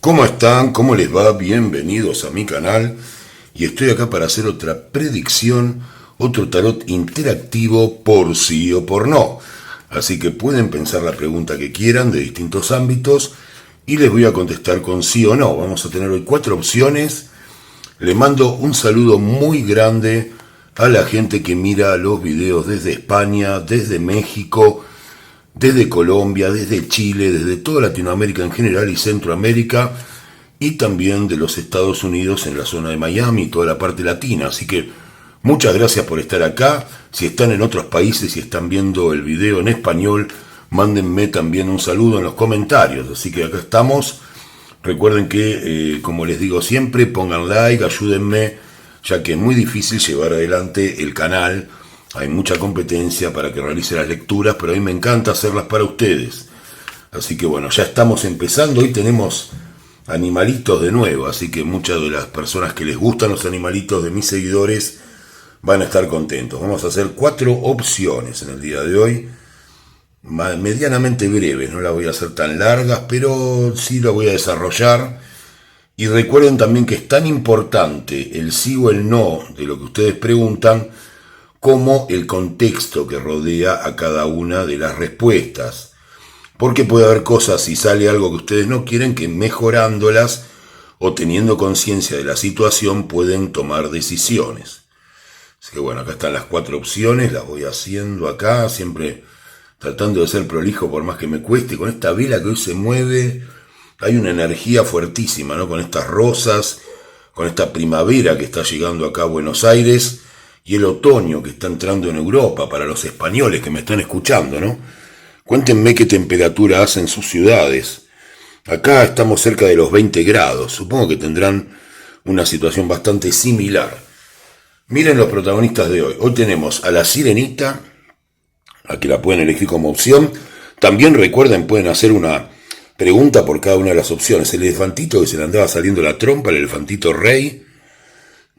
¿Cómo están? ¿Cómo les va? Bienvenidos a mi canal. Y estoy acá para hacer otra predicción, otro tarot interactivo por sí o por no. Así que pueden pensar la pregunta que quieran de distintos ámbitos y les voy a contestar con sí o no. Vamos a tener hoy 4 opciones. Le mando un saludo muy grande a la gente que mira los videos desde España, desde México, desde Colombia, desde Chile, desde toda Latinoamérica en general y Centroamérica, y también de los Estados Unidos en la zona de Miami y toda la parte latina. Así que muchas gracias por estar acá. Si están en otros países y están viendo el video en español, mándenme también un saludo en los comentarios. Así que acá estamos. Recuerden que, como les digo siempre, pongan like, ayúdenme, ya que es muy difícil llevar adelante el canal. Hay mucha competencia para que realice las lecturas, pero a mí me encanta hacerlas para ustedes. Así que bueno, ya estamos empezando. Hoy tenemos animalitos de nuevo, así que muchas de las personas que les gustan los animalitos de mis seguidores van a estar contentos. Vamos a hacer 4 opciones en el día de hoy, medianamente breves, no las voy a hacer tan largas, pero sí las voy a desarrollar. Y recuerden también que es tan importante el sí o el no de lo que ustedes preguntan, como el contexto que rodea a cada una de las respuestas. Porque puede haber cosas, si sale algo que ustedes no quieren, que mejorándolas o teniendo conciencia de la situación pueden tomar decisiones. Así que bueno, acá están las 4 opciones, las voy haciendo acá, siempre tratando de ser prolijo por más que me cueste. Con esta vela que hoy se mueve, hay una energía fuertísima, ¿no? Con estas rosas, con esta primavera que está llegando acá a Buenos Aires, y el otoño que está entrando en Europa, para los españoles que me están escuchando, ¿no? Cuéntenme qué temperatura hace en sus ciudades. Acá estamos cerca de los 20 grados, supongo que tendrán una situación bastante similar. Miren los protagonistas de hoy. Hoy tenemos a la sirenita, a que la pueden elegir como opción. También recuerden, pueden hacer una pregunta por cada una de las opciones. El elefantito que se le andaba saliendo la trompa, el elefantito rey.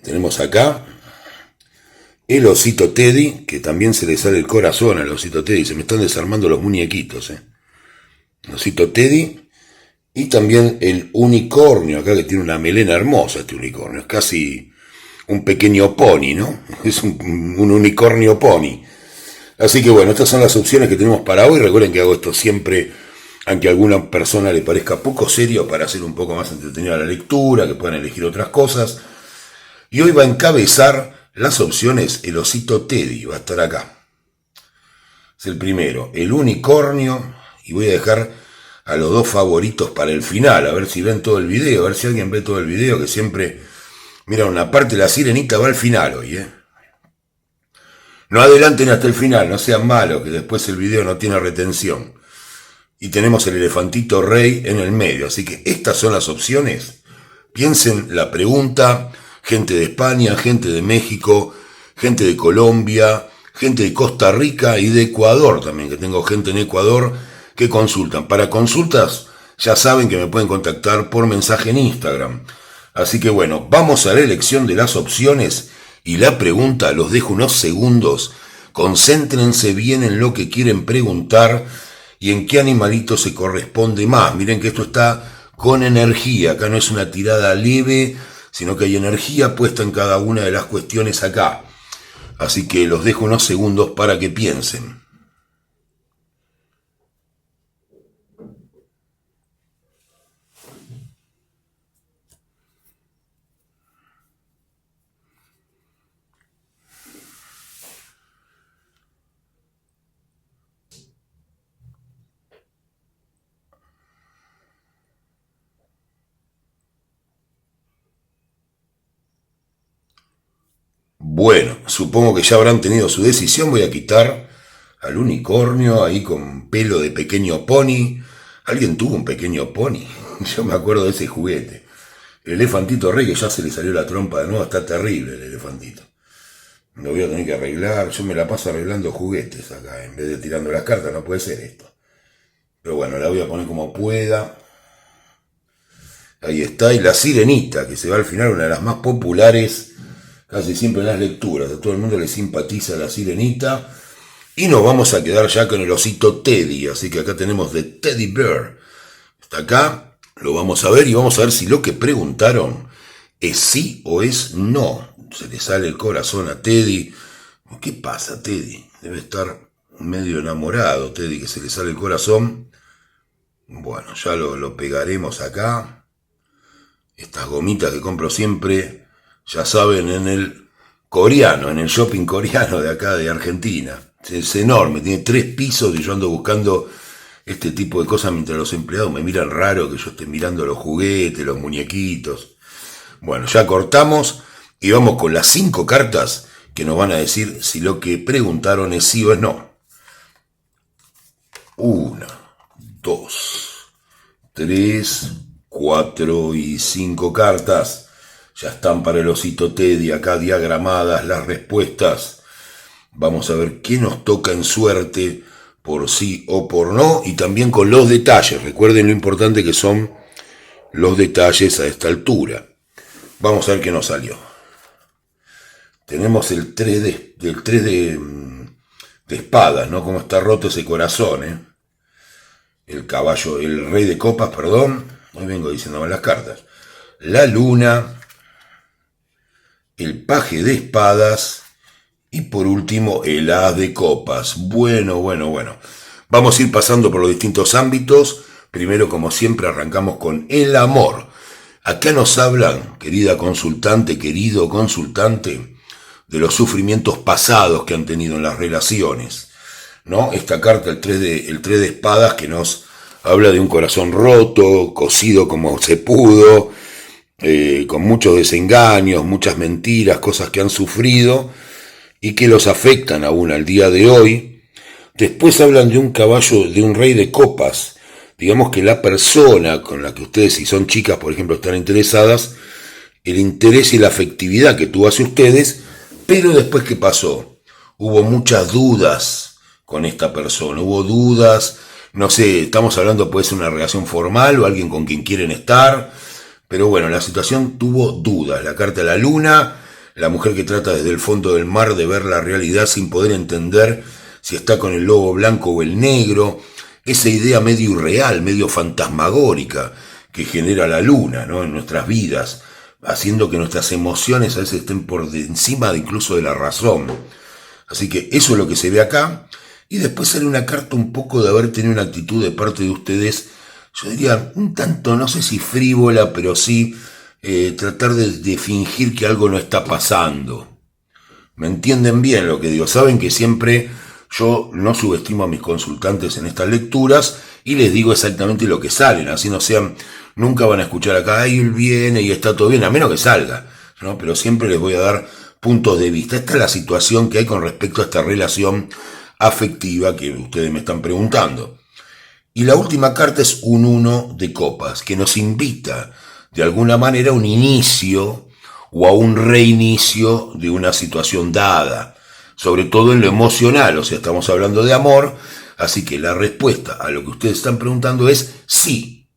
Tenemos acá el osito Teddy, que también se le sale el corazón al osito Teddy. Se me están desarmando los muñequitos, El osito Teddy. Y también el unicornio, acá que tiene una melena hermosa este unicornio. Es casi un pequeño pony, ¿no? Es un unicornio pony. Así que bueno, estas son las opciones que tenemos para hoy. Recuerden que hago esto siempre, aunque a alguna persona le parezca poco serio, para hacer un poco más entretenida la lectura, que puedan elegir otras cosas. Y hoy va a encabezar las opciones el osito Teddy, va a estar acá. Es el primero, el unicornio, y voy a dejar a los 2 favoritos para el final, a ver si ven todo el video, a ver si alguien ve todo el video, que siempre, mira, una parte de la sirenita va al final hoy, No adelanten hasta el final, no sean malos, que después el video no tiene retención. Y tenemos el elefantito rey en el medio, así que estas son las opciones. Piensen la pregunta. Gente de España, gente de México, gente de Colombia, gente de Costa Rica y de Ecuador también, que tengo gente en Ecuador que consultan. Para consultas ya saben que me pueden contactar por mensaje en Instagram. Así que bueno, vamos a la elección de las opciones y la pregunta, los dejo unos segundos. Concéntrense bien en lo que quieren preguntar y en qué animalito se corresponde más. Miren que esto está con energía, acá no es una tirada leve, sino que hay energía puesta en cada una de las cuestiones acá. Así que los dejo unos segundos para que piensen. Bueno, supongo que ya habrán tenido su decisión. Voy a quitar al unicornio ahí con pelo de pequeño pony. ¿Alguien tuvo un pequeño pony? Yo me acuerdo de ese juguete. El elefantito rey, que ya se le salió la trompa de nuevo, está terrible el elefantito. Lo voy a tener que arreglar. Yo me la paso arreglando juguetes acá, en vez de tirando las cartas. No puede ser esto. Pero bueno, la voy a poner como pueda. Ahí está. Y la sirenita, que se va al final, una de las más populares casi siempre en las lecturas. A todo el mundo le simpatiza la sirenita. Y nos vamos a quedar ya con el osito Teddy. Así que acá tenemos de Teddy Bear. Está acá. Lo vamos a ver y vamos a ver si lo que preguntaron es sí o es no. Se le sale el corazón a Teddy. ¿Qué pasa, Teddy? Debe estar medio enamorado, Teddy, que se le sale el corazón. Bueno, ya lo pegaremos acá. Estas gomitas que compro siempre, ya saben, en el coreano, en el shopping coreano de acá de Argentina. Es enorme, tiene 3 pisos y yo ando buscando este tipo de cosas mientras los empleados me miran raro que yo esté mirando los juguetes, los muñequitos. Bueno, ya cortamos y vamos con las 5 cartas que nos van a decir si lo que preguntaron es sí o es no. 1, 2, 3, 4 y 5 cartas. Ya están para el osito Teddy acá diagramadas las respuestas. Vamos a ver qué nos toca en suerte, por sí o por no, y también con los detalles. Recuerden lo importante que son los detalles a esta altura. Vamos a ver qué nos salió. Tenemos el 3 de espadas, ¿no? Cómo está roto ese corazón, ¿eh? El caballo, el rey de copas, perdón. Hoy vengo diciendo mal las cartas. La luna, el paje de espadas y por último el as de copas. Bueno. Vamos a ir pasando por los distintos ámbitos. Primero, como siempre, arrancamos con el amor. Acá nos hablan, querida consultante, querido consultante, de los sufrimientos pasados que han tenido en las relaciones, ¿no? Esta carta, el 3 de espadas, que nos habla de un corazón roto, cosido como se pudo, con muchos desengaños, muchas mentiras, cosas que han sufrido y que los afectan aún al día de hoy. Después hablan de un caballo, de un rey de copas. Digamos que la persona con la que ustedes, si son chicas, por ejemplo, están interesadas, el interés y la afectividad que tuvo hacia ustedes, pero después, ¿qué pasó? Hubo muchas dudas con esta persona, hubo dudas, no sé, estamos hablando, puede ser una relación formal o alguien con quien quieren estar, pero bueno, la situación tuvo dudas. La carta de la luna, la mujer que trata desde el fondo del mar de ver la realidad sin poder entender si está con el lobo blanco o el negro, esa idea medio irreal, medio fantasmagórica que genera la luna, ¿no? En nuestras vidas, haciendo que nuestras emociones a veces estén por encima de incluso de la razón. Así que eso es lo que se ve acá. Y después sale una carta un poco de haber tenido una actitud de parte de ustedes, yo diría un tanto, no sé si frívola, pero sí tratar de fingir que algo no está pasando. ¿Me entienden bien lo que digo? Saben que siempre yo no subestimo a mis consultantes en estas lecturas y les digo exactamente lo que salen, así no sean, nunca van a escuchar acá, ahí él viene y está todo bien, a menos que salga, ¿no? Pero siempre les voy a dar puntos de vista. Esta es la situación que hay con respecto a esta relación afectiva que ustedes me están preguntando. Y la última carta es un 1 de copas, que nos invita de alguna manera a un inicio o a un reinicio de una situación dada, sobre todo en lo emocional, o sea, estamos hablando de amor, así que la respuesta a lo que ustedes están preguntando es sí.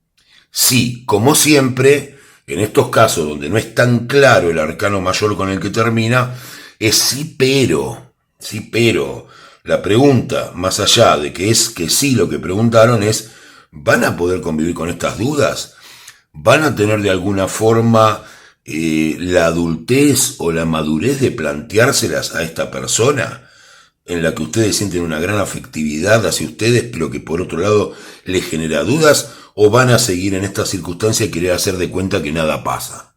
Sí, como siempre, en estos casos donde no es tan claro el arcano mayor con el que termina, es sí, pero. La pregunta, más allá de que es que sí lo que preguntaron, es, ¿van a poder convivir con estas dudas? ¿Van a tener de alguna forma la adultez o la madurez de planteárselas a esta persona en la que ustedes sienten una gran afectividad hacia ustedes, pero que por otro lado les genera dudas? ¿O van a seguir en esta circunstancia y querer hacer de cuenta que nada pasa?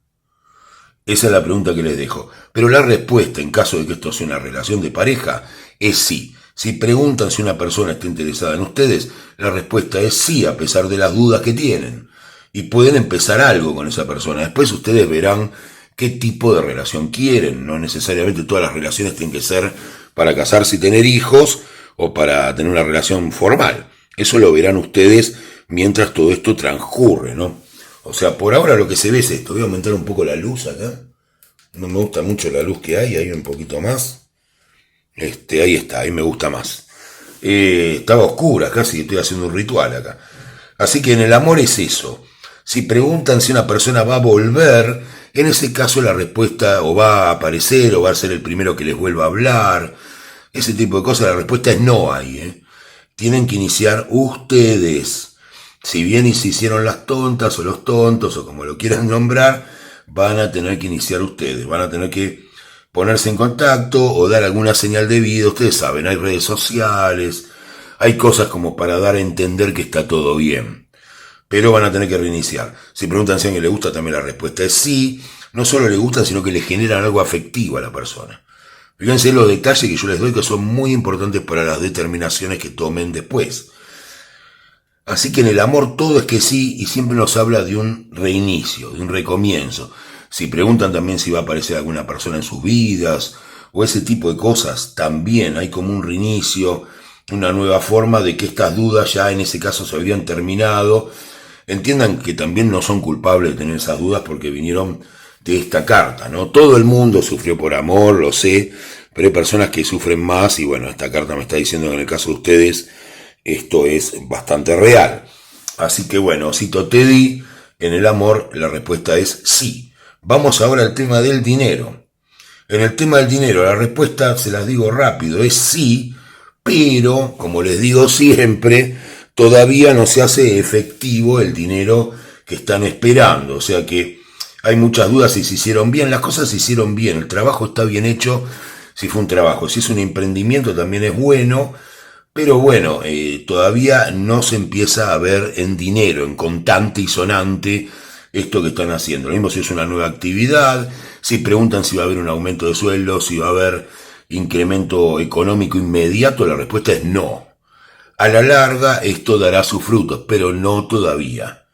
Esa es la pregunta que les dejo. Pero la respuesta, en caso de que esto sea una relación de pareja, es sí. Si preguntan si una persona está interesada en ustedes, la respuesta es sí, a pesar de las dudas que tienen. Y pueden empezar algo con esa persona. Después ustedes verán qué tipo de relación quieren. No necesariamente todas las relaciones tienen que ser para casarse y tener hijos o para tener una relación formal. Eso lo verán ustedes mientras todo esto transcurre, ¿no? O sea, por ahora lo que se ve es esto. Voy a aumentar un poco la luz acá. No me gusta mucho la luz que hay un poquito más. Ahí está, ahí me gusta más. Estaba oscura, casi estoy haciendo un ritual acá. Así que en el amor es eso. Si preguntan si una persona va a volver, en ese caso la respuesta o va a aparecer o va a ser el primero que les vuelva a hablar. Ese tipo de cosas, la respuesta es no hay, Tienen que iniciar ustedes. si bien y se hicieron las tontas o los tontos o como lo quieran nombrar, van a tener que iniciar ustedes, van a tener que ponerse en contacto o dar alguna señal de vida. Ustedes saben, hay redes sociales, hay cosas como para dar a entender que está todo bien, pero van a tener que reiniciar. Si preguntan si a alguien le gusta, también la respuesta es sí. No solo le gustan, sino que le generan algo afectivo a la persona. Fíjense los detalles que yo les doy, que son muy importantes para las determinaciones que tomen después. Así que en el amor todo es que sí, y siempre nos habla de un reinicio, de un recomienzo. Si preguntan también si va a aparecer alguna persona en sus vidas, o ese tipo de cosas, también hay como un reinicio, una nueva forma de que estas dudas ya en ese caso se habrían terminado. Entiendan que también no son culpables de tener esas dudas porque vinieron de esta carta, ¿no? Todo el mundo sufrió por amor, lo sé, pero hay personas que sufren más y bueno, esta carta me está diciendo que en el caso de ustedes esto es bastante real. Así que bueno, Osito Teddy, en el amor la respuesta es sí. Vamos ahora al tema del dinero. En el tema del dinero la respuesta, se las digo rápido, es sí, pero como les digo siempre, todavía no se hace efectivo el dinero que están esperando. O sea que hay muchas dudas si se hicieron bien. Las cosas se hicieron bien, el trabajo está bien hecho si fue un trabajo. Si es un emprendimiento también es bueno, pero bueno, todavía no se empieza a ver en dinero, en contante y sonante esto que están haciendo. Lo mismo si es una nueva actividad, si preguntan si va a haber un aumento de sueldo, si va a haber incremento económico inmediato, la respuesta es no. A la larga esto dará sus frutos, pero no todavía.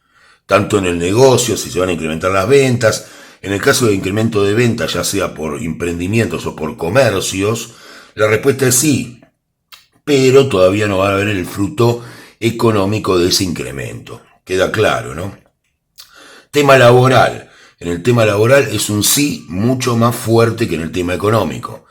Tanto en el negocio, si se van a incrementar las ventas, en el caso de incremento de ventas, ya sea por emprendimientos o por comercios, la respuesta es sí, pero todavía no va a haber el fruto económico de ese incremento. Queda claro, ¿no? Tema laboral. En el tema laboral es un sí mucho más fuerte que en el tema económico.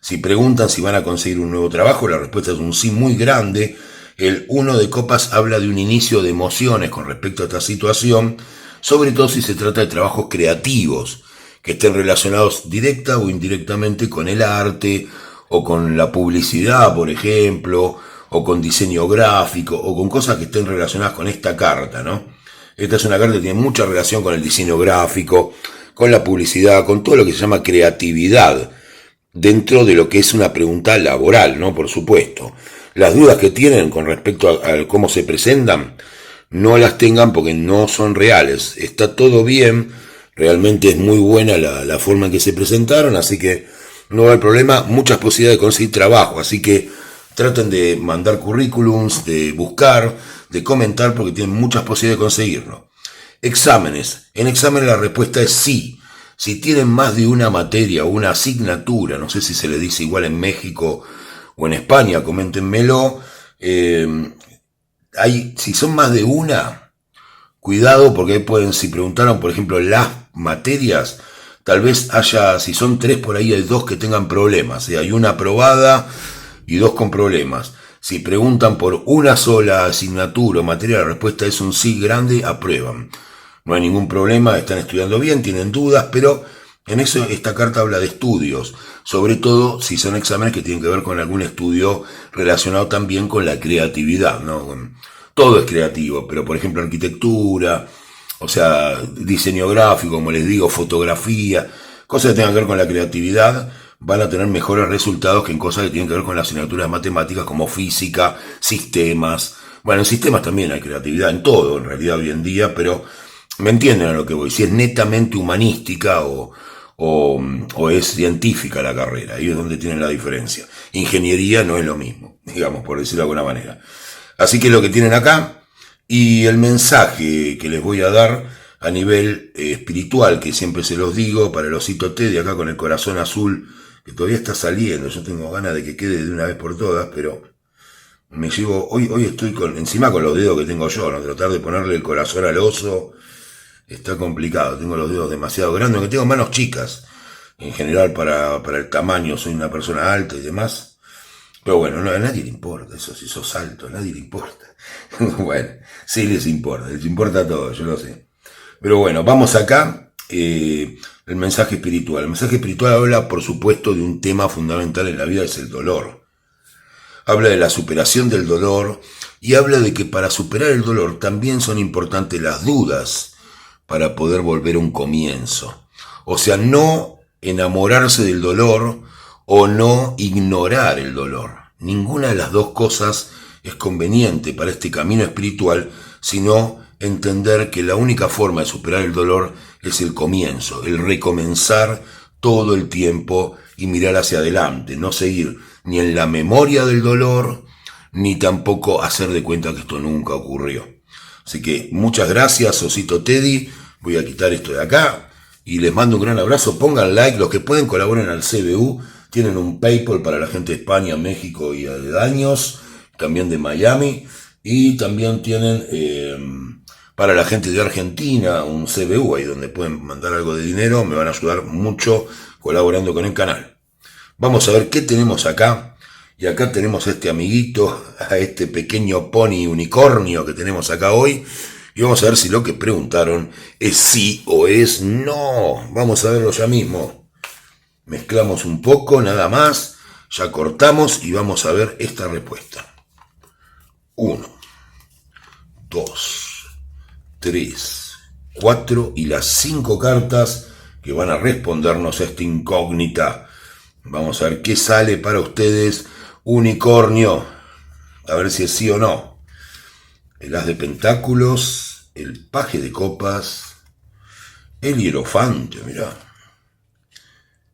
Si preguntan si van a conseguir un nuevo trabajo, la respuesta es un sí muy grande. El 1 de copas habla de un inicio de emociones con respecto a esta situación, sobre todo si se trata de trabajos creativos, que estén relacionados directa o indirectamente con el arte, o con la publicidad, por ejemplo, o con diseño gráfico, o con cosas que estén relacionadas con esta carta, ¿no? Esta es una carta que tiene mucha relación con el diseño gráfico, con la publicidad, con todo lo que se llama creatividad, dentro de lo que es una pregunta laboral, ¿no? Por supuesto. Las dudas que tienen con respecto a cómo se presentan, no las tengan porque no son reales. Está todo bien, realmente es muy buena la forma en que se presentaron, así que no va a haber problema, muchas posibilidades de conseguir trabajo, así que traten de mandar currículums, de buscar, de comentar, porque tienen muchas posibilidades de conseguirlo. Exámenes. En exámenes la respuesta es sí. Si tienen más de una materia o una asignatura, no sé si se le dice igual en México o en España, coméntenmelo. Si son más de una, cuidado porque pueden, si preguntaron por ejemplo las materias, tal vez haya, si son 3 por ahí hay 2 que tengan problemas, hay una aprobada y 2 con problemas. Si preguntan por una sola asignatura o materia, la respuesta es un sí grande, aprueban. No hay ningún problema, están estudiando bien, tienen dudas, pero en eso esta carta habla de estudios, sobre todo si son exámenes que tienen que ver con algún estudio relacionado también con la creatividad, ¿no? Todo es creativo, pero por ejemplo arquitectura, o sea, diseño gráfico, como les digo, fotografía, cosas que tengan que ver con la creatividad, van a tener mejores resultados que en cosas que tienen que ver con las asignaturas matemáticas como física, sistemas. Bueno, en sistemas también hay creatividad, en todo en realidad hoy en día, pero me entienden a lo que voy. Si es netamente humanística o es científica la carrera, ahí es donde tienen la diferencia. Ingeniería no es lo mismo, digamos, por decirlo de alguna manera. Así que lo que tienen acá, y el mensaje que les voy a dar a nivel espiritual, que siempre se los digo, para el Osito Teddy acá con el corazón azul, que todavía está saliendo, yo tengo ganas de que quede de una vez por todas, pero me llevo, hoy estoy encima con los dedos que tengo yo, ¿no? Tratar de ponerle el corazón al oso, está complicado, tengo los dedos demasiado grandes, aunque tengo manos chicas, en general para el tamaño, soy una persona alta y demás, pero bueno, no, a nadie le importa eso, si sos alto, a nadie le importa. Bueno, sí les importa todo, yo lo sé. Pero bueno, vamos acá, el mensaje espiritual. El mensaje espiritual habla, por supuesto, de un tema fundamental en la vida, es el dolor. habla de la superación del dolor y habla de que para superar el dolor también son importantes las dudas para poder volver a un comienzo. O sea, no enamorarse del dolor o no ignorar el dolor. Ninguna de las dos cosas es conveniente para este camino espiritual, sino entender que la única forma de superar el dolor es el comienzo, el recomenzar todo el tiempo y mirar hacia adelante, no seguir ni en la memoria del dolor, ni tampoco hacer de cuenta que esto nunca ocurrió. Así que muchas gracias, Osito Teddy. Voy a quitar esto de acá y les mando un gran abrazo. Pongan like, los que pueden colaboren al CBU. Tienen un PayPal para la gente de España, México y aledaños, también de Miami. Y también tienen para la gente de Argentina un CBU, ahí donde pueden mandar algo de dinero. Me van a ayudar mucho colaborando con el canal. Vamos a ver qué tenemos acá. Y acá tenemos a este amiguito, a este pequeño pony unicornio que tenemos acá hoy. Y vamos a ver si lo que preguntaron es sí o es no. Vamos a verlo ya mismo. Mezclamos un poco, nada más. Ya cortamos y vamos a ver esta respuesta. 1, 2, 3, 4 y las 5 cartas que van a respondernos a esta incógnita. Vamos a ver qué sale para ustedes. Unicornio, a ver si es sí o no. El as de pentáculos, el paje de copas, el hierofante, mirá,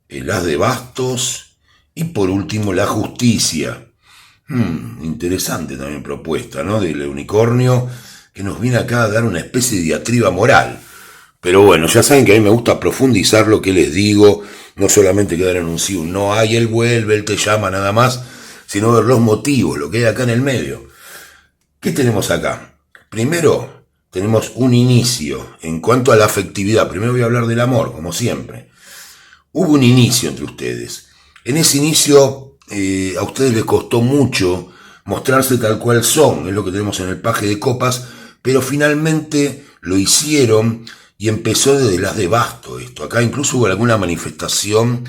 el as de bastos y por último la justicia. Interesante también propuesta, ¿no? Del unicornio que nos viene acá a dar una especie de diatriba moral. Pero bueno, ya saben que a mí me gusta profundizar lo que les digo, no solamente quedar en un sí o un no, ay, él vuelve, él te llama, nada más, sino ver los motivos, lo que hay acá en el medio. ¿Qué tenemos acá? Primero, tenemos un inicio en cuanto a la afectividad. Primero voy a hablar del amor, como siempre. Hubo un inicio entre ustedes. En ese inicio, a ustedes les costó mucho mostrarse tal cual son, es lo que tenemos en el paje de copas, pero finalmente lo hicieron y empezó desde las de basto esto. Acá incluso hubo alguna manifestación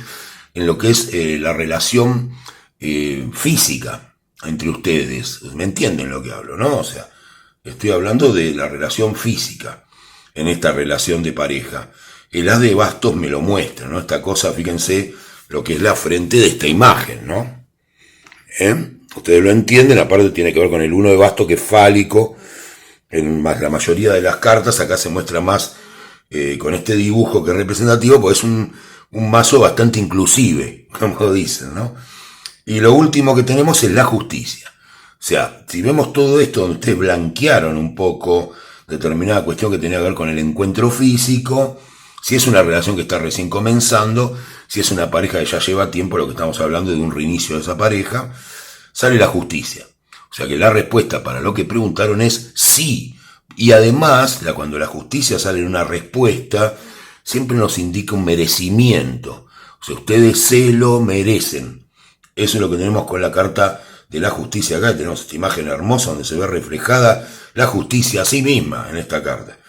en lo que es la relación física entre ustedes. ¿Me entienden lo que hablo, no? O sea, estoy hablando de la relación física en esta relación de pareja. El as de bastos me lo muestra, ¿no? Esta cosa, fíjense lo que es la frente de esta imagen, ¿no? Ustedes lo entienden, aparte tiene que ver con el 1 de bastos que es fálico. En la mayoría de las cartas acá se muestra más con este dibujo que es representativo, porque es un mazo bastante inclusive, como dicen, ¿no? Y lo último que tenemos es la justicia. O sea, si vemos todo esto donde ustedes blanquearon un poco determinada cuestión que tenía que ver con el encuentro físico, si es una relación que está recién comenzando, si es una pareja que ya lleva tiempo, lo que estamos hablando es de un reinicio de esa pareja, sale la justicia. O sea que la respuesta para lo que preguntaron es sí. Y además, cuando la justicia sale en una respuesta, siempre nos indica un merecimiento. O sea, ustedes se lo merecen. Eso es lo que tenemos con la carta de la justicia acá. Tenemos esta imagen hermosa donde se ve reflejada la justicia a sí misma en esta carta.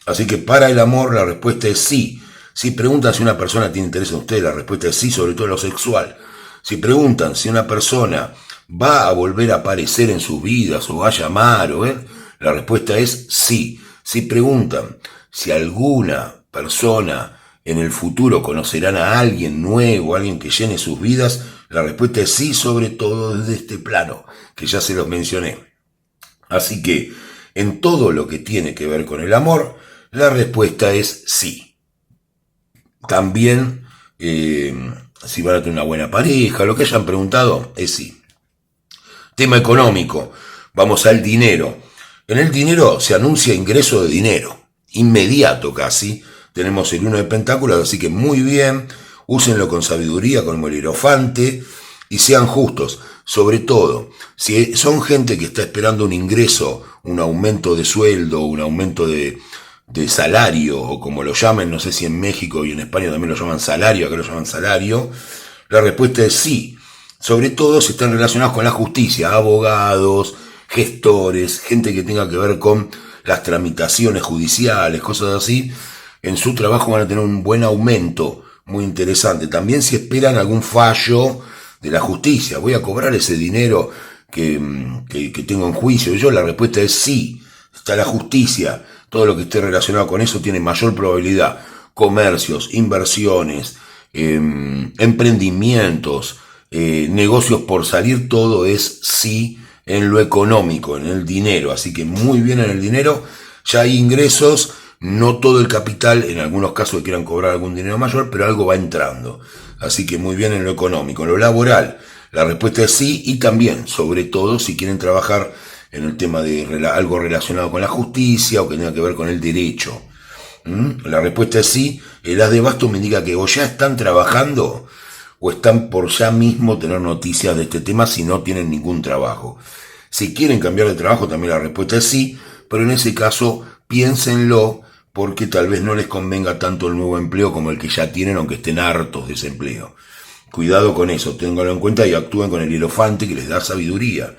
Así que para el amor la respuesta es sí. Si preguntan si una persona tiene interés en ustedes, la respuesta es sí, sobre todo en lo sexual. Si preguntan si una persona va a volver a aparecer en sus vidas o va a llamar o ver, la respuesta es sí. Si preguntan si alguna persona en el futuro conocerán a alguien nuevo, alguien que llene sus vidas, la respuesta es sí, sobre todo desde este plano, que ya se los mencioné. Así que, en todo lo que tiene que ver con el amor, la respuesta es sí. También, si van a tener una buena pareja, lo que hayan preguntado, es sí. Tema económico, vamos al dinero. En el dinero se anuncia ingreso de dinero, inmediato casi. Tenemos el 1 de pentáculos, así que muy bien, úsenlo con sabiduría, como el hierofante, y sean justos. Sobre todo, si son gente que está esperando un ingreso, un aumento de sueldo, un aumento de salario, o como lo llamen, no sé si en México y en España también lo llaman salario, acá lo llaman salario, la respuesta es sí. Sobre todo si están relacionados con la justicia, abogados, gestores, gente que tenga que ver con las tramitaciones judiciales, cosas así, en su trabajo van a tener un buen aumento, muy interesante. También si esperan algún fallo de la justicia, voy a cobrar ese dinero que tengo en juicio. Yo la respuesta es sí. Está la justicia. Todo lo que esté relacionado con eso tiene mayor probabilidad. Comercios, inversiones, emprendimientos, negocios por salir, todo es sí en lo económico, en el dinero. Así que muy bien en el dinero. Ya hay ingresos, no todo el capital, en algunos casos quieran cobrar algún dinero mayor, pero algo va entrando. Así que muy bien en lo económico. En lo laboral, la respuesta es sí, y también, sobre todo, si quieren trabajar en el tema de algo relacionado con la justicia o que tenga que ver con el derecho. La respuesta es sí. El as de bastos me indica que o ya están trabajando o están por ya mismo tener noticias de este tema si no tienen ningún trabajo. Si quieren cambiar de trabajo, también la respuesta es sí, pero en ese caso piénsenlo, porque tal vez no les convenga tanto el nuevo empleo como el que ya tienen, aunque estén hartos de ese empleo. Cuidado con eso, ténganlo en cuenta y actúen con el hierofante que les da sabiduría.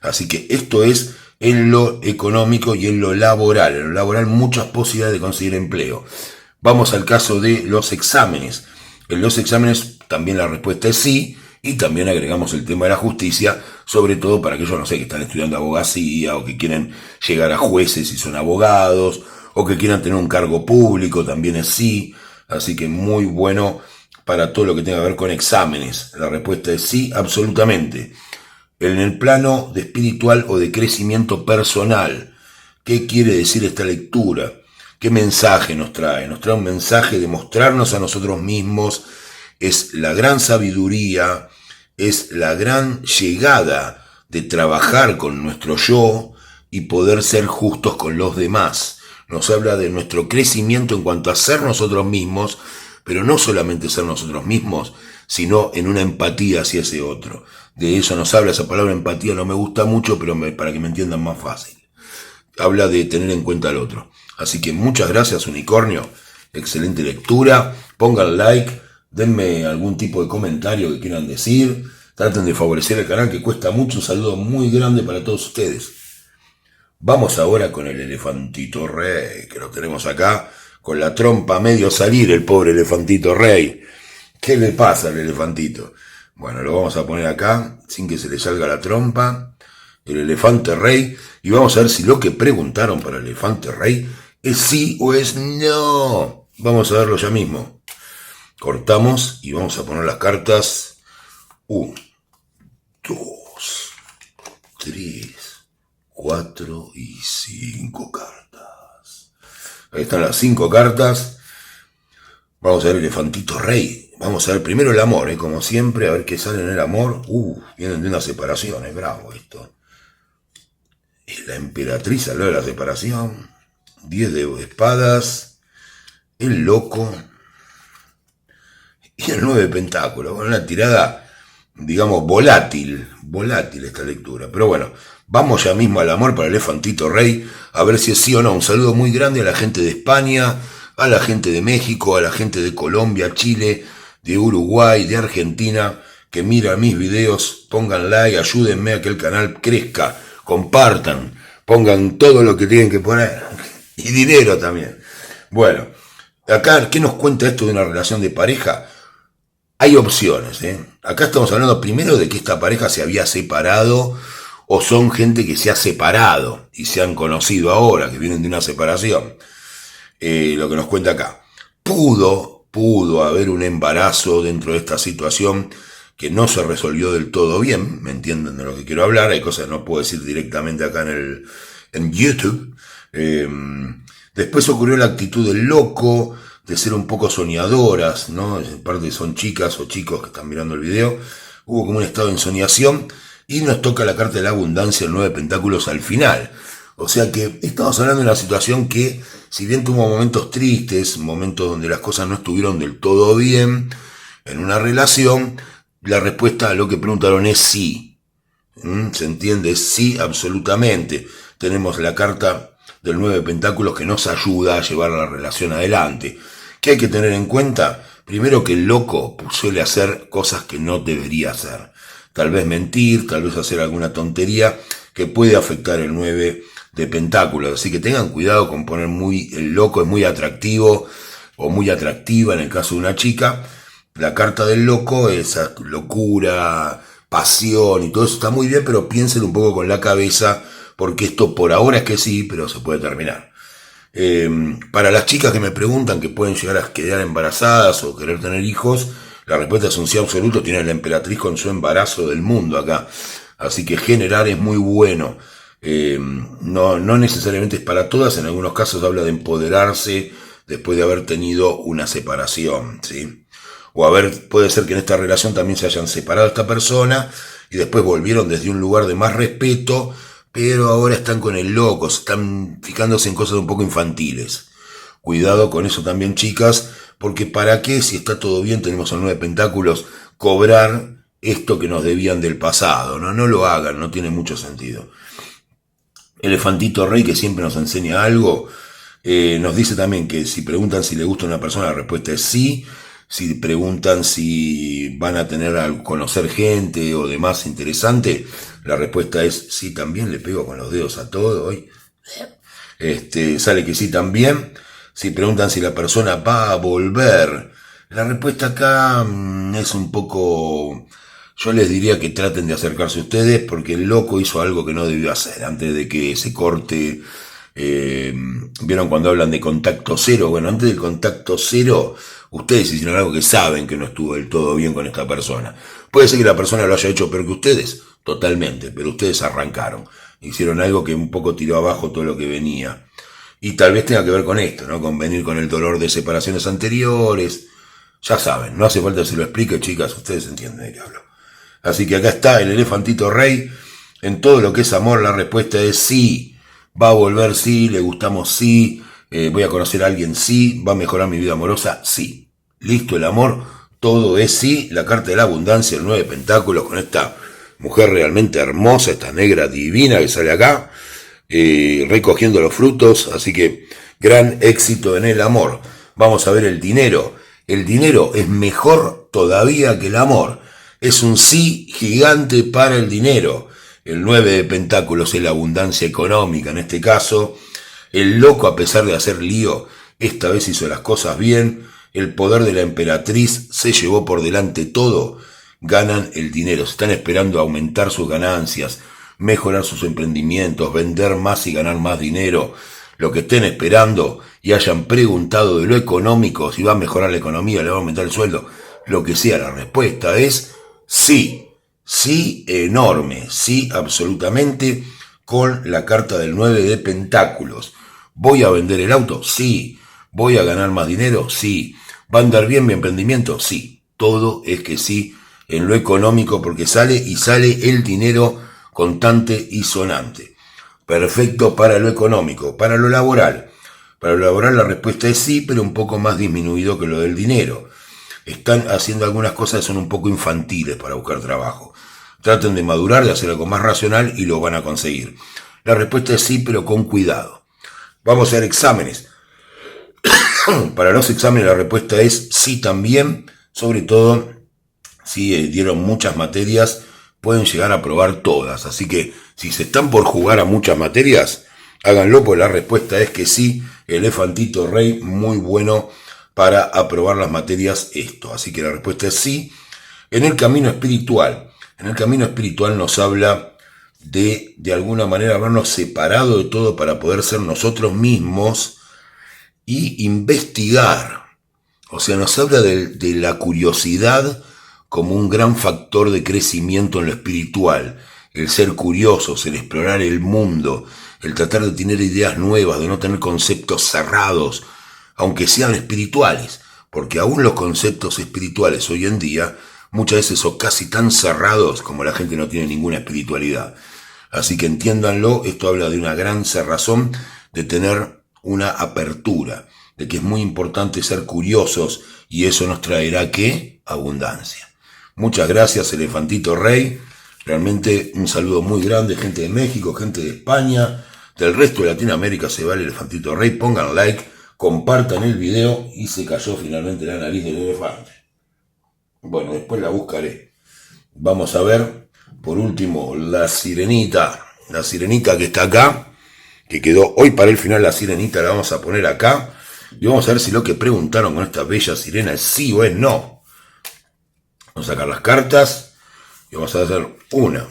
Así que esto es en lo económico y en lo laboral. En lo laboral muchas posibilidades de conseguir empleo. Vamos al caso de los exámenes. En los exámenes también la respuesta es sí, y también agregamos el tema de la justicia, sobre todo para aquellos, no sé, que están estudiando abogacía o que quieren llegar a jueces y son abogados, o que quieran tener un cargo público, también es sí. Así que muy bueno para todo lo que tenga que ver con exámenes. La respuesta es sí, absolutamente. En el plano de espiritual o de crecimiento personal, ¿qué quiere decir esta lectura? ¿Qué mensaje nos trae? Nos trae un mensaje de mostrarnos a nosotros mismos. Es la gran sabiduría, es la gran llegada de trabajar con nuestro yo y poder ser justos con los demás. Nos habla de nuestro crecimiento en cuanto a ser nosotros mismos, pero no solamente ser nosotros mismos, sino en una empatía hacia ese otro. De eso nos habla esa palabra empatía, no me gusta mucho, pero para que me entiendan más fácil. Habla de tener en cuenta al otro. Así que muchas gracias, Unicornio. Excelente lectura. Pongan like, denme algún tipo de comentario que quieran decir. Traten de favorecer el canal, que cuesta mucho. Un saludo muy grande para todos ustedes. Vamos ahora con el elefantito rey, que lo tenemos acá, con la trompa a medio salir, el pobre elefantito rey. ¿Qué le pasa al elefantito? Bueno, lo vamos a poner acá, sin que se le salga la trompa. El elefante rey. Y vamos a ver si lo que preguntaron para el elefante rey es sí o es no. Vamos a verlo ya mismo. Cortamos y vamos a poner las cartas. 1, 2, 3, 4 y 5 cartas. Ahí están las 5 cartas. Vamos a ver el elefantito rey. Vamos a ver primero el amor, como siempre, a ver qué sale en el amor. Vienen de una separación, es bravo esto. Y la emperatriz habló de la separación. 10 de espadas. El loco. Y el 9 de pentáculos. Bueno, una tirada, digamos, volátil esta lectura. Pero bueno, vamos ya mismo al amor para el elefantito rey, a ver si es sí o no. Un saludo muy grande a la gente de España, a la gente de México, a la gente de Colombia, Chile, de Uruguay, de Argentina, que mira mis videos. Pongan like, ayúdenme a que el canal crezca, compartan, pongan todo lo que tienen que poner, y dinero también. Bueno, acá, ¿qué nos cuenta esto de una relación de pareja? Hay opciones, Acá estamos hablando primero de que esta pareja se había separado, o son gente que se ha separado y se han conocido ahora, que vienen de una separación. Lo que nos cuenta acá. Pudo haber un embarazo dentro de esta situación que no se resolvió del todo bien. ¿Me entienden de lo que quiero hablar? Hay cosas que no puedo decir directamente acá en YouTube. Después ocurrió la actitud del loco, de ser un poco soñadoras, ¿no? En parte son chicas o chicos que están mirando el video. Hubo como un estado de ensoñación y nos toca la carta de la abundancia, el 9 de pentáculos al final. O sea que estamos hablando de una situación que, si bien tuvo momentos tristes, momentos donde las cosas no estuvieron del todo bien en una relación, la respuesta a lo que preguntaron es sí. ¿Se entiende? Sí, absolutamente. Tenemos la carta del 9 de pentáculos que nos ayuda a llevar la relación adelante. ¿Qué hay que tener en cuenta? Primero, que el loco suele hacer cosas que no debería hacer. Tal vez mentir, tal vez hacer alguna tontería que puede afectar el 9 de pentáculos. Así que tengan cuidado con poner el loco es muy atractivo o muy atractiva en el caso de una chica. La carta del loco es locura, pasión y todo eso está muy bien, pero piensen un poco con la cabeza, porque esto por ahora es que sí, pero se puede terminar. Para las chicas que me preguntan que pueden llegar a quedar embarazadas o querer tener hijos, la respuesta es un sí absoluto. Tiene la emperatriz con su embarazo del mundo acá. Así que generar es muy bueno. No necesariamente es para todas. En algunos casos habla de empoderarse después de haber tenido una separación, ¿sí? O puede ser que en esta relación también se hayan separado esta persona y después volvieron desde un lugar de más respeto, pero ahora están con el loco, están fijándose en cosas un poco infantiles. Cuidado con eso también, chicas, porque ¿para qué, si está todo bien, tenemos el 9 de pentáculos, cobrar esto que nos debían del pasado? No lo hagan, no tiene mucho sentido. Elefantito Rey, que siempre nos enseña algo, nos dice también que si preguntan si le gusta a una persona, la respuesta es sí. Si preguntan si van a tener a conocer gente o demás interesante, la respuesta es sí también. Le pego con los dedos a todo hoy. Sale que sí también. Si preguntan si la persona va a volver, la respuesta acá es un poco... Yo les diría que traten de acercarse a ustedes, porque el loco hizo algo que no debió hacer antes de que se corte. ¿Vieron cuando hablan de contacto cero? Bueno, antes del contacto cero, ustedes hicieron algo que saben que no estuvo del todo bien con esta persona. Puede ser que la persona lo haya hecho peor que ustedes, totalmente, pero ustedes arrancaron. Hicieron algo que un poco tiró abajo todo lo que venía. Y tal vez tenga que ver con esto, ¿no? Con venir con el dolor de separaciones anteriores. Ya saben, no hace falta que se lo explique, chicas, ustedes entienden de qué hablo. Así que acá está el elefantito rey. En todo lo que es amor, la respuesta es sí. Va a volver, sí. Le gustamos, sí. Voy a conocer a alguien, sí. Va a mejorar mi vida amorosa, sí. Listo, el amor, todo es sí. La carta de la abundancia, el 9 de pentáculos, con esta mujer realmente hermosa, esta negra divina que sale acá, recogiendo los frutos. Así que gran éxito en el amor. Vamos a ver el dinero. El dinero es mejor todavía que el amor. Es un sí gigante para el dinero. El 9 de pentáculos es la abundancia económica en este caso. El loco, a pesar de hacer lío, esta vez hizo las cosas bien. El poder de la emperatriz se llevó por delante todo. Ganan el dinero. Se están esperando aumentar sus ganancias, mejorar sus emprendimientos, vender más y ganar más dinero. Lo que estén esperando y hayan preguntado de lo económico, si va a mejorar la economía, le va a aumentar el sueldo, lo que sea, la respuesta es sí. Sí enorme, sí absolutamente, con la carta del 9 de pentáculos. ¿Voy a vender el auto? Sí. ¿Voy a ganar más dinero? Sí. ¿Va a andar bien mi emprendimiento? Sí. Todo es que sí en lo económico, porque sale el dinero contante y sonante. Perfecto para lo económico. Para lo laboral. Para lo laboral la respuesta es sí, pero un poco más disminuido que lo del dinero. Están haciendo algunas cosas que son un poco infantiles para buscar trabajo. Traten de madurar, de hacer algo más racional y lo van a conseguir. La respuesta es sí, pero con cuidado. Vamos a hacer exámenes. Para los exámenes la respuesta es sí también, sobre todo si dieron muchas materias, pueden llegar a aprobar todas. Así que si se están por jugar a muchas materias, háganlo, pues la respuesta es que sí. Elefantito rey, muy bueno para aprobar las materias esto. Así que la respuesta es sí. En el camino espiritual nos habla de alguna manera habernos separado de todo para poder ser nosotros mismos y investigar. O sea, nos habla de la curiosidad como un gran factor de crecimiento en lo espiritual. El ser curiosos, el explorar el mundo, el tratar de tener ideas nuevas, de no tener conceptos cerrados, aunque sean espirituales, porque aún los conceptos espirituales hoy en día muchas veces son casi tan cerrados como la gente no tiene ninguna espiritualidad. Así que entiéndanlo, esto habla de una gran cerrazón, de tener una apertura, de que es muy importante ser curiosos y eso nos traerá ¿qué? Abundancia. Muchas gracias, Elefantito Rey. Realmente un saludo muy grande, gente de México, gente de España, del resto de Latinoamérica se va el Elefantito Rey. Pongan like, compartan el video y se cayó finalmente la nariz del elefante. Bueno, después la buscaré. Vamos a ver, por último, la sirenita que está acá, que quedó hoy para el final. La sirenita la vamos a poner acá y vamos a ver si lo que preguntaron con esta bella sirena es sí o es no. Vamos a sacar las cartas. Y vamos a hacer 1,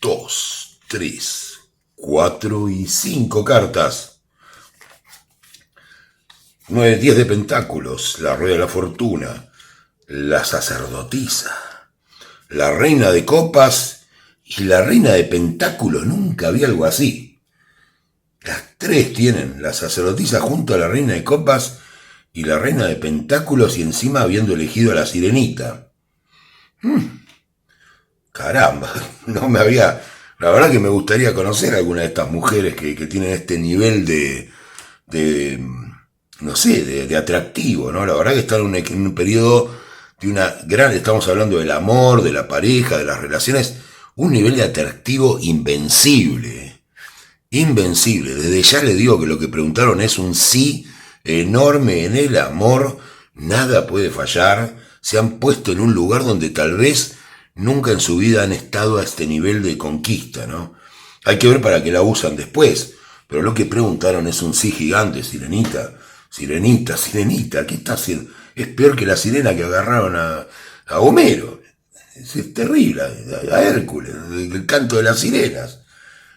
2, 3, 4 y 5 cartas. 9, 10 de pentáculos, la rueda de la fortuna, la sacerdotisa, la reina de copas y la reina de pentáculos. Nunca vi algo así. Las tres tienen, la sacerdotisa junto a la reina de copas y la reina de pentáculos, y encima habiendo elegido a la sirenita. Caramba, no me había... La verdad que me gustaría conocer a alguna de estas mujeres que tienen este nivel de no sé, de atractivo, ¿no? La verdad que están en un periodo de una gran... Estamos hablando del amor, de la pareja, de las relaciones, un nivel de atractivo invencible. Invencible. Desde ya le digo que lo que preguntaron es un sí enorme en el amor. Nada puede fallar. Se han puesto en un lugar donde tal vez nunca en su vida han estado a este nivel de conquista, ¿no? Hay que ver para qué la usan después. Pero lo que preguntaron es un sí gigante, sirenita. Sirenita, sirenita, ¿qué está haciendo? Es peor que la sirena que agarraron a Homero. Es terrible, a Hércules, el canto de las sirenas.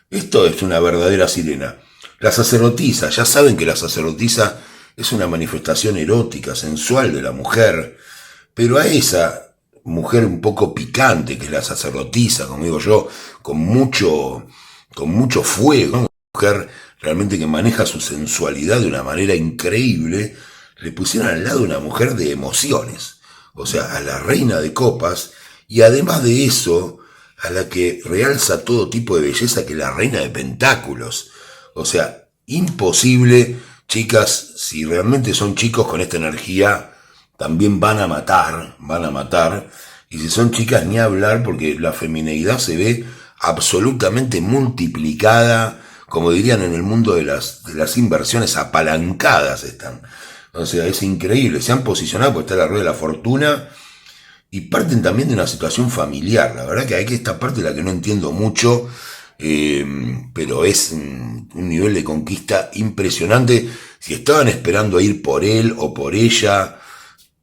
Esto es una verdadera sirena. La sacerdotisa, ya saben que la sacerdotisa es una manifestación erótica, sensual de la mujer, pero a esa mujer un poco picante que es la sacerdotisa, como digo yo, con mucho fuego, ¿no? Una mujer realmente que maneja su sensualidad de una manera increíble, le pusieron al lado una mujer de emociones, o sea, a la reina de copas, y además de eso, a la que realza todo tipo de belleza, que es la reina de pentáculos. O sea, imposible, chicas, si realmente son chicos con esta energía, también van a matar, y si son chicas ni hablar, porque la femineidad se ve absolutamente multiplicada, como dirían en el mundo de las inversiones, apalancadas están. O sea, es increíble, se han posicionado, porque está la rueda de la fortuna, y parten también de una situación familiar. La verdad que hay que esta parte de la que no entiendo mucho, pero es un nivel de conquista impresionante. Si estaban esperando a ir por él o por ella,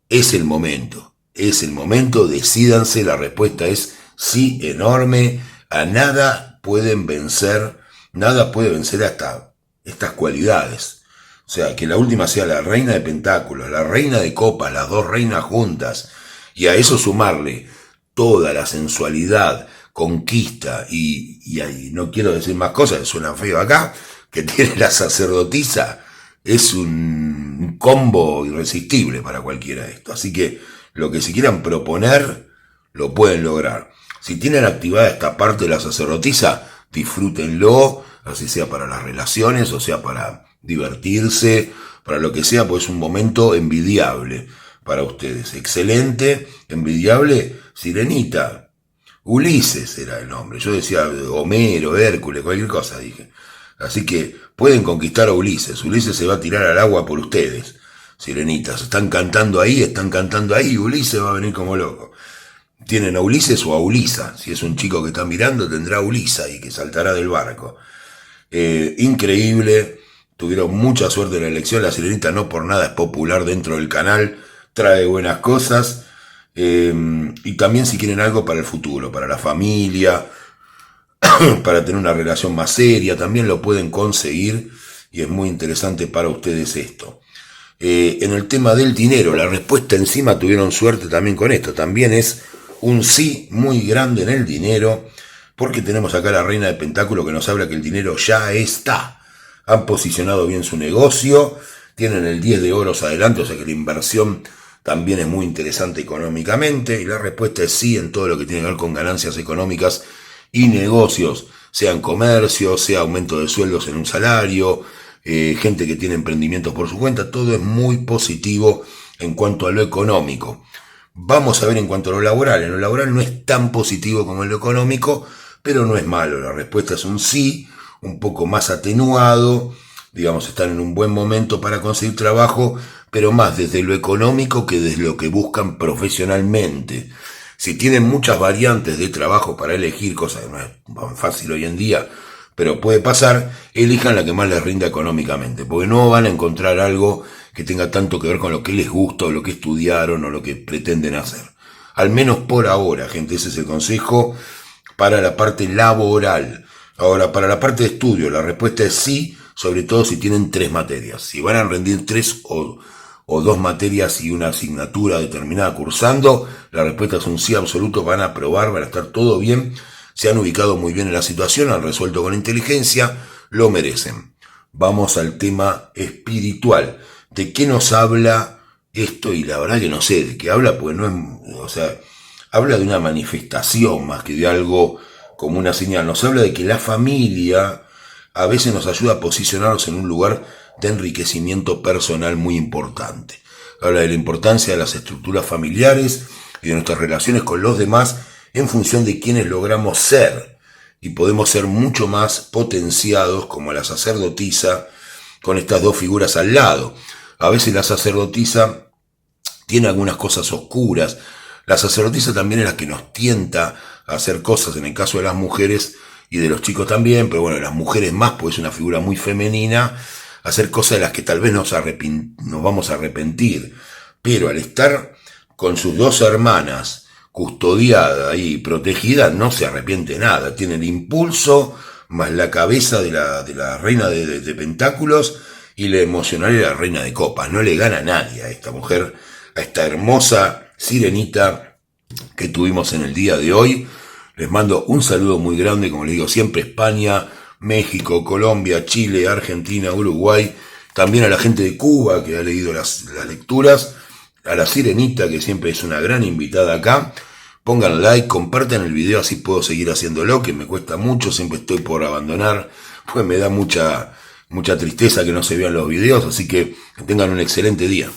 es el momento, decídanse, la respuesta es sí enorme, a nada puede vencer hasta estas cualidades. O sea, que la última sea la reina de pentáculos, la reina de copas, las dos reinas juntas, y a eso sumarle toda la sensualidad, conquista y no quiero decir más cosas, suena feo acá, que tiene la sacerdotisa, es un combo irresistible para cualquiera de esto. Así que lo que se quieran proponer, lo pueden lograr. Si tienen activada esta parte de la sacerdotisa, disfrútenlo, así sea para las relaciones, o sea para divertirse, para lo que sea, pues es un momento envidiable para ustedes. Excelente, envidiable, sirenita. Ulises era el nombre. Yo decía Homero, Hércules, cualquier cosa dije. Así que pueden conquistar a Ulises. Ulises se va a tirar al agua por ustedes, sirenitas. Están cantando ahí, y Ulises va a venir como loco. Tienen a Ulises o a Ulisa. Si es un chico que está mirando, tendrá a Ulisa y que saltará del barco. Increíble. Tuvieron mucha suerte en la elección. La sirenita no por nada es popular dentro del canal. Trae buenas cosas. Y también si quieren algo para el futuro, para la familia, para tener una relación más seria, también lo pueden conseguir y es muy interesante para ustedes esto. En el tema del dinero, la respuesta encima tuvieron suerte también con esto, también es un sí muy grande en el dinero, porque tenemos acá la reina de pentáculo que nos habla que el dinero ya está. Han posicionado bien su negocio, tienen el 10 de oros adelante, o sea que la inversión también es muy interesante económicamente, y la respuesta es sí en todo lo que tiene que ver con ganancias económicas y negocios, sean comercios, sea aumento de sueldos en un salario, gente que tiene emprendimientos por su cuenta, todo es muy positivo en cuanto a lo económico. Vamos a ver en cuanto a lo laboral no es tan positivo como en lo económico, pero no es malo, la respuesta es un sí, un poco más atenuado, digamos, están en un buen momento para conseguir trabajo, pero más desde lo económico que desde lo que buscan profesionalmente. Si tienen muchas variantes de trabajo para elegir, cosa que no es fácil hoy en día, pero puede pasar, elijan la que más les rinda económicamente, porque no van a encontrar algo que tenga tanto que ver con lo que les gusta o lo que estudiaron o lo que pretenden hacer. Al menos por ahora, gente, ese es el consejo para la parte laboral. Ahora, para la parte de estudio, la respuesta es sí, sobre todo si tienen 3 materias. Si van a rendir 3 o 2 materias y una asignatura determinada cursando, la respuesta es un sí absoluto, van a aprobar, van a estar todo bien, se han ubicado muy bien en la situación, han resuelto con inteligencia, lo merecen. Vamos al tema espiritual. ¿De qué nos habla esto? Y la verdad que no sé de qué habla, pues no es, o sea, habla de una manifestación más que de algo como una señal. Nos habla de que la familia a veces nos ayuda a posicionarnos en un lugar de enriquecimiento personal muy importante. Habla de la importancia de las estructuras familiares y de nuestras relaciones con los demás en función de quienes logramos ser. Y podemos ser mucho más potenciados como la sacerdotisa con estas dos figuras al lado. A veces la sacerdotisa tiene algunas cosas oscuras. La sacerdotisa también es la que nos tienta a hacer cosas, en el caso de las mujeres y de los chicos también, pero bueno, las mujeres más, pues es una figura muy femenina, hacer cosas de las que tal vez nos vamos a arrepentir. Pero al estar con sus 2 hermanas, custodiada y protegida, no se arrepiente nada. Tiene el impulso, más la cabeza de la reina de pentáculos y la emocional de la reina de copas. No le gana a nadie a esta mujer, a esta hermosa sirenita que tuvimos en el día de hoy. Les mando un saludo muy grande, como les digo siempre, España, México, Colombia, Chile, Argentina, Uruguay, también a la gente de Cuba que ha leído las lecturas, a la sirenita que siempre es una gran invitada acá. Pongan like, compartan el video, así puedo seguir haciéndolo, que me cuesta mucho, siempre estoy por abandonar, pues me da mucha tristeza que no se vean los videos, así que tengan un excelente día.